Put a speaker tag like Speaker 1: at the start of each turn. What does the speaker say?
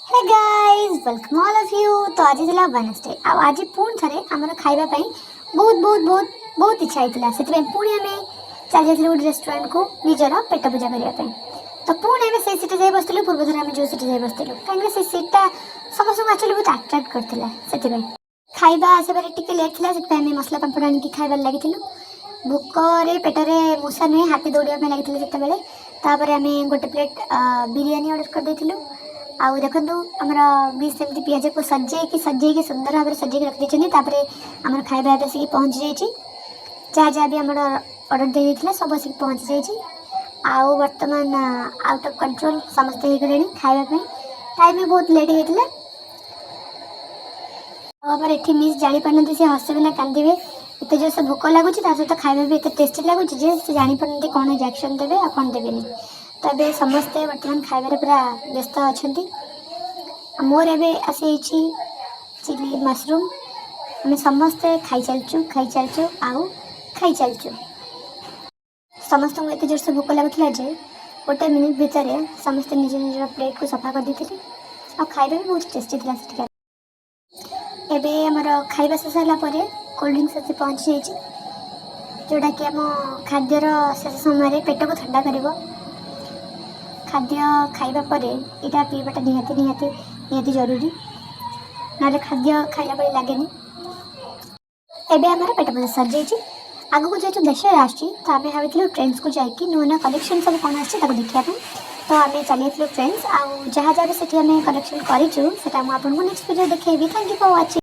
Speaker 1: Hey guys welcome all of you. तो आज थी वेडनेसडे आज पुणी थे आम खाइबा बहुत बहुत बहुत बहुत इच्छा होता से पुणी आम चल जाइए गोटे रेस्टोरेंट को निजर पेट पूजा करने। तो पुणी आम से सीट जाए बसलु पूर्व थर आम जो सीट जाए बसलु कहीं से सीटा समस्त एक्चुअली बहुत अट्राक्ट करता से खाइबा आसबार टी लेट थी मसला पापड़ आनिक खाइबार लगी भोकर पेटरे मूषा नुहे हाथी दौड़ा लगी से आम गोटे प्लेट बिरियानी ऑर्डर कर देलु। आउ देखु आमर भी सेमती पिज को सजेक सुंदर भाव में सजेक रखी आमर खाଇବା आसिक पहुँची जाइए। जहाँ जहाँ भी आम ऑर्डर दे सब आसिक पहुँची जाइए। आउ बर्तमान आउट ऑफ कंट्रोल समस्ते हो गले खावाई टाइम भी बहुत लेट होता आमर ये मिस जापार सी हसबे ना कांदे एत जो से भोक लगुच सहित खाଇବା भी एत टेस्टी लगुच से जापार कौन रिएक्शन देवे आ कौन देवेनि। तो ये समस्ते बर्तमान खाइबार पूरा व्यस्त अच्छा मोर एवं आसी चिली मशरूम आम समस्ते खाई चलचु आउ खाई चलचु। समस्त को एत जोर से भोक लगुला जे गोटे मिनिट भितर समस्ते निज निज प्लेट को सफा कर देते आ खाଇବା भी बहुत टेस्टी था। एबे आमर खाଇବା शेष होगापर कोल्ड ड्रिंक्स आसी पहुँची जाइए जोटा कि आम खाद्यर शेष समय पेट को ठंडा कर खाद्य खाइबा परे इटा पीवाटा निहाती निहाती निहाती जरूरी ना खाद्य खाइला परे लगेनि। एबे आमर पेट पूजा सर जाइए आगू जेहतु दशहरा आसची तो आम भाई ट्रेंड्स को जाकि नुआ नुआ कलेक्शन सब कौन आसता देखा तो आम चली ट्रेंड्स आउ जहाँ जहाँ भी आम कलेक्शन करूँ से आपको नेक्स्ट वीडियो देखी। Thank you for watching.